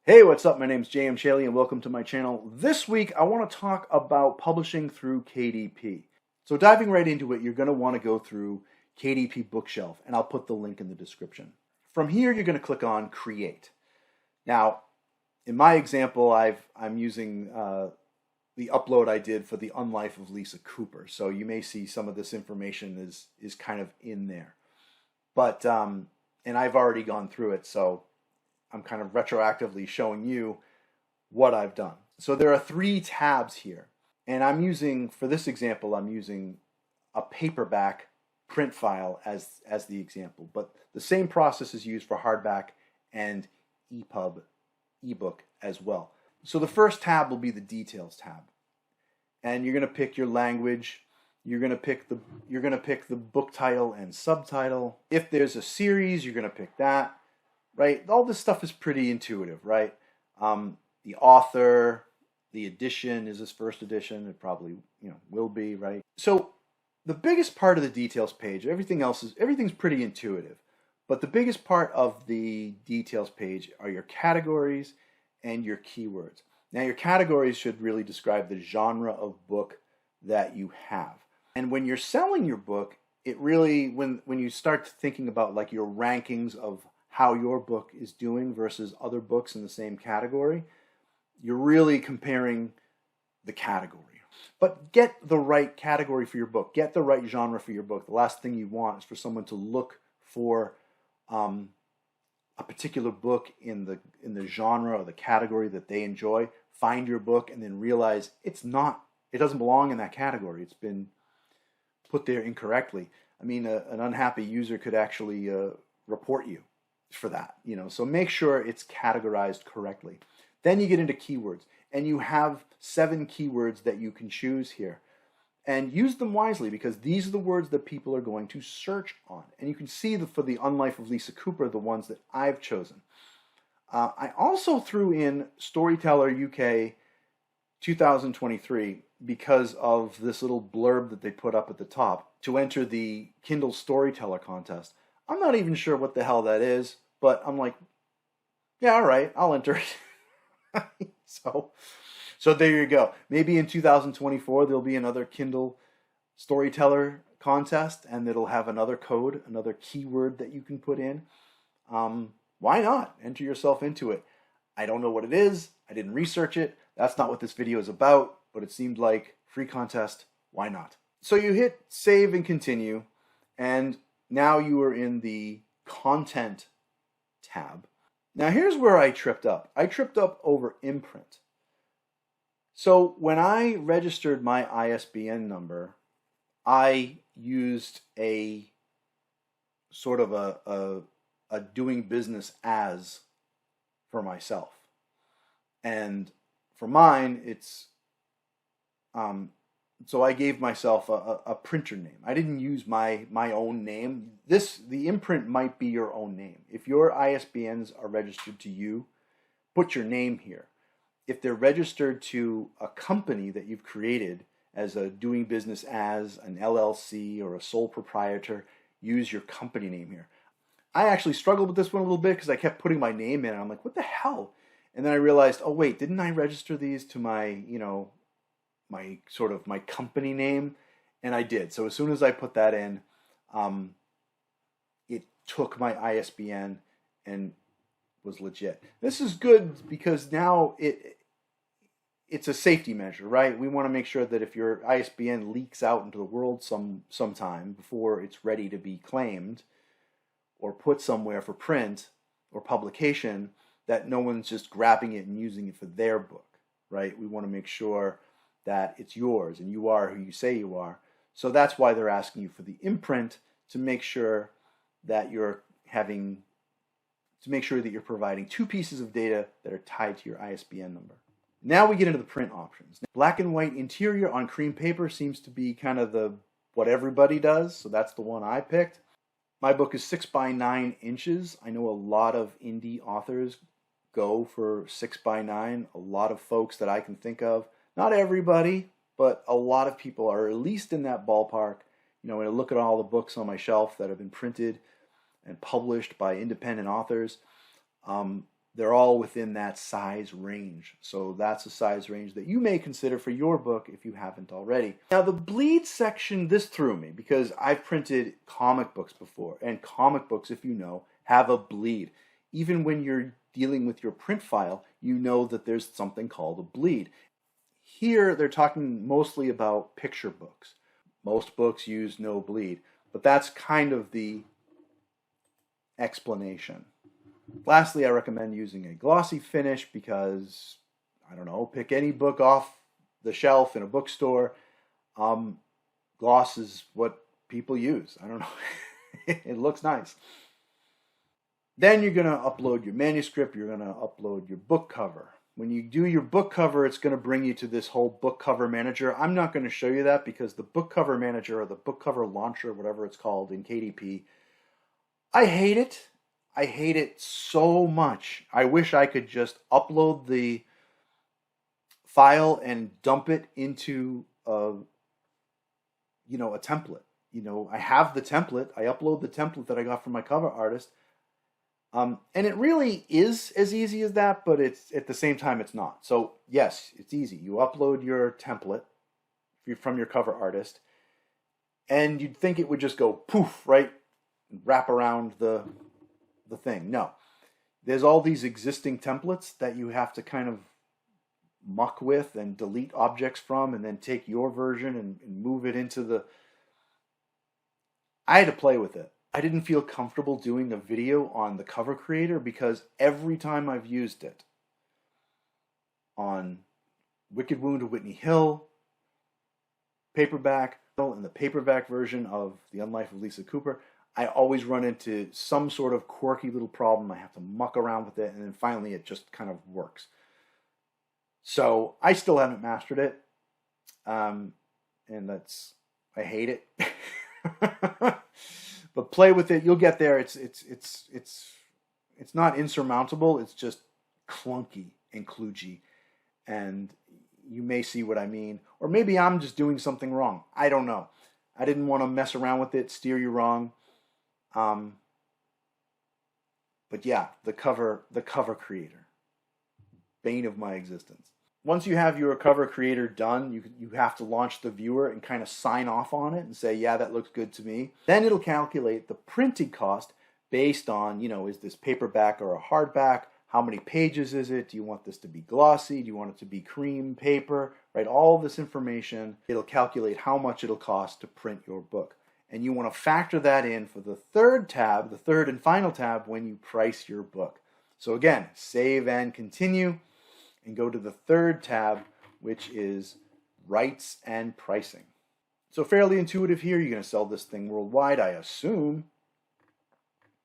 Hey, what's up? My name's J.M. Shaley and welcome to my channel. This week I want to talk about publishing through KDP. So diving right into it, you're going to want to go through KDP Bookshelf, and I'll put the link in the description. From here, you're going to click on Create. Now, in my example, I'm using the upload I did for the Unlife of Lisa Cooper. So you may see some of this information is kind of in there. But, and I've already gone through it, so I'm kind of retroactively showing you what I've done. So there are 3 tabs here. And I'm using, for this example, I'm using a paperback print file as the example. But the same process is used for hardback and EPUB, ebook as well. So the first tab will be the Details tab. And you're going to pick your language. You're going to pick the book title and subtitle. If there's a series, you're going to pick that. Right? All this stuff is pretty intuitive, right? The author, the edition, is this first edition? It probably, will be, right? So the biggest part of the details page, everything's pretty intuitive. But the biggest part of the details page are your categories and your keywords. Now your categories should really describe the genre of book that you have. And when you're selling your book, it really, when you start thinking about like your rankings of how your book is doing versus other books in the same category, you're really comparing the category. But get the right category for your book. Get the right genre for your book. The last thing you want is for someone to look for a particular book in the genre or the category that they enjoy, find your book, and then realize it doesn't belong in that category. It's been put there incorrectly. I mean, an unhappy user could actually report you for that, so make sure it's categorized correctly. Then you get into keywords, and you have 7 keywords that you can choose here, and use them wisely because these are the words that people are going to search on. And you can see for the Unlife of Lisa Cooper, the ones that I've chosen. I also threw in Storyteller UK 2023 because of this little blurb that they put up at the top to enter the Kindle Storyteller contest. I'm not even sure what the hell that is, but I'm like, yeah, all right, I'll enter it. So there you go. Maybe in 2024 there'll be another Kindle Storyteller contest, and it'll have another code, another keyword that you can put in. Why not? Enter yourself into it. I don't know what it is. I didn't research it. That's not what this video is about, but it seemed like free contest. Why not? So you hit save and continue, and now you are in the content tab. Now here's where I tripped up. I tripped up over imprint. So when I registered my ISBN number, I used a sort of a doing business as for myself. And for mine, it's so I gave myself a printer name. I didn't use my own name. The imprint might be your own name. If your ISBNs are registered to you, put your name here. If they're registered to a company that you've created as a doing business as, an LLC, or a sole proprietor, use your company name here. I actually struggled with this one a little bit because I kept putting my name in, and I'm like, what the hell? And then I realized, oh wait, didn't I register these to my, my company name? And I did. So as soon as I put that in, it took my ISBN and was legit. This is good because now it's a safety measure, right? We want to make sure that if your ISBN leaks out into the world sometime before it's ready to be claimed or put somewhere for print or publication, that no one's just grabbing it and using it for their book, right? We want to make sure that it's yours and you are who you say you are. So that's why they're asking you for the imprint, to make sure that you're providing 2 pieces of data that are tied to your ISBN number. Now we get into the print options. Black and white interior on cream paper seems to be kind of what everybody does, so that's the one I picked. My book is 6 by 9 inches. I know a lot of indie authors go for 6 by 9. A lot of folks that I can think of, not everybody, but a lot of people are at least in that ballpark. When I look at all the books on my shelf that have been printed and published by independent authors, they're all within that size range. So that's a size range that you may consider for your book if you haven't already. Now the bleed section, this threw me because I've printed comic books before, and comic books, if you know, have a bleed. Even when you're dealing with your print file, you know that there's something called a bleed. Here they're talking mostly about picture books. Most books use no bleed, but that's kind of the explanation. Lastly, I recommend using a glossy finish because, I don't know, pick any book off the shelf in a bookstore. Gloss is what people use. I don't know. It looks nice. Then you're going to upload your manuscript. You're going to upload your book cover. When you do your book cover, it's going to bring you to this whole book cover manager. I'm not going to show you that because the book cover manager or the book cover launcher, whatever it's called in KDP, I hate it. I hate it so much. I wish I could just upload the file and dump it into a template. I have the template. I upload the template that I got from my cover artist. And it really is as easy as that, but it's at the same time it's not. So yes, it's easy. You upload your template from your cover artist, and you'd think it would just go poof, right? Wrap around the thing. No. There's all these existing templates that you have to kind of muck with and delete objects from, and then take your version and move it into the... I had to play with it. I didn't feel comfortable doing a video on the cover creator because every time I've used it on Wicked Wound of Whitney Hill, paperback, and the paperback version of The Unlife of Lisa Cooper, I always run into some sort of quirky little problem. I have to muck around with it, and then finally it just kind of works. So I still haven't mastered it, and I hate it. But play with it. You'll get there. It's not insurmountable. It's just clunky and kludgy, and you may see what I mean. Or maybe I'm just doing something wrong. I don't know. I didn't want to mess around with it, steer you wrong. But yeah, the cover creator, bane of my existence. Once you have your cover creator done, you have to launch the viewer and kind of sign off on it and say, yeah, that looks good to me. Then it'll calculate the printing cost based on, is this paperback or a hardback? How many pages is it? Do you want this to be glossy? Do you want it to be cream paper? Right? All this information, it'll calculate how much it'll cost to print your book. And you want to factor that in for the third tab, the third and final tab, when you price your book. So again, save and continue, and go to the third tab, which is rights and pricing. So fairly intuitive here. You're going to sell this thing worldwide, I assume.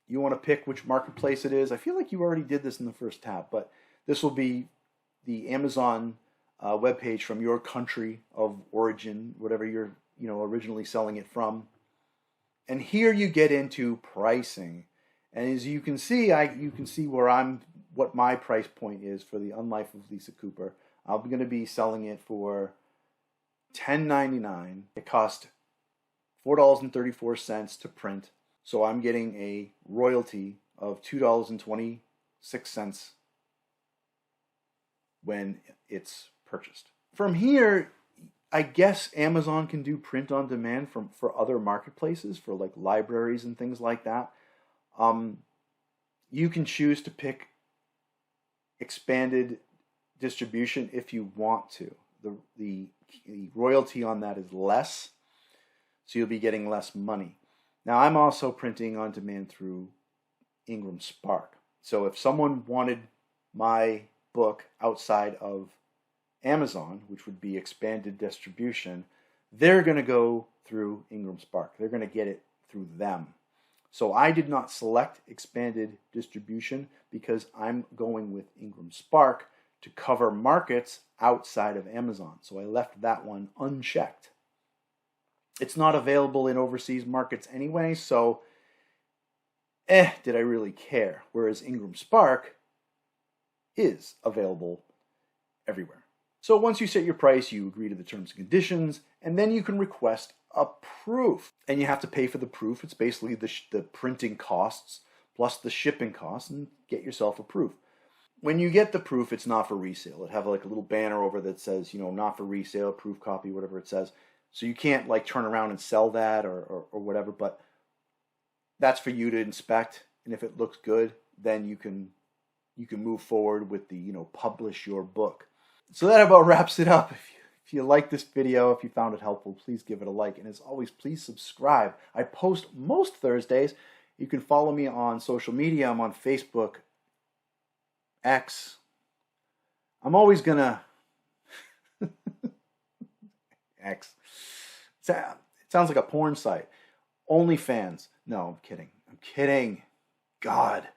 You want to pick which marketplace it is. I feel like you already did this in the first tab, but this will be the Amazon webpage from your country of origin, whatever you're originally selling it from. And here you get into pricing. And as you can see, you can see what my price point is for The Unlife of Lisa Cooper. I'm going to be selling it for $10.99. It cost $4.34 to print. So I'm getting a royalty of $2.26 when it's purchased. From here, I guess Amazon can do print on demand for other marketplaces, for like libraries and things like that. You can choose to pick expanded distribution if you want to. The royalty on that is less, so you'll be getting less money. Now, I'm also printing on demand through Ingram Spark. So if someone wanted my book outside of Amazon, which would be expanded distribution, they're going to go through Ingram Spark. They're going to get it through them. So I did not select expanded distribution because I'm going with Ingram Spark to cover markets outside of Amazon. So I left that one unchecked. It's not available in overseas markets anyway, so did I really care? Whereas Ingram Spark is available everywhere. So once you set your price, you agree to the terms and conditions, and then you can request a proof. And you have to pay for the proof. It's basically the printing costs plus the shipping costs, and get yourself a proof. when you get the proof, it's not for resale. It have like a little banner over that says, not for resale, proof copy, whatever it says. So you can't like turn around and sell that or whatever, but that's for you to inspect. And if it looks good, then you can move forward with the, publish your book. So that about wraps it up. If you like this video, if you found it helpful, please give it a like. And as always, please subscribe. I post most Thursdays. You can follow me on social media. I'm on Facebook, X. I'm always gonna X. It sounds like a porn site. OnlyFans. No, I'm kidding. I'm kidding. God.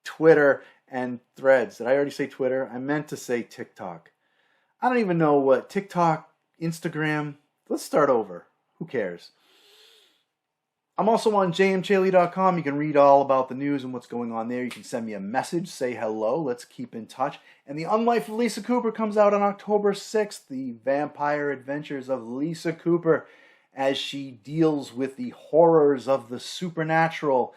Twitter and Threads. Did I already say Twitter? I meant to say TikTok. I don't even know what TikTok, Instagram. Let's start over. Who cares? I'm also on jmchaley.com. You can read all about the news and what's going on there. You can send me a message, say hello. Let's keep in touch. And The Unlife of Lisa Cooper comes out on October 6th. The vampire adventures of Lisa Cooper as she deals with the horrors of the supernatural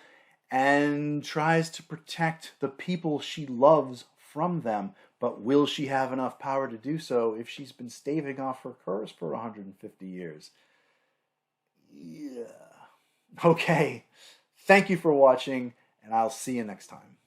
and tries to protect the people she loves from them. But will she have enough power to do so if she's been staving off her curse for 150 years? Yeah. Okay. Thank you for watching, and I'll see you next time.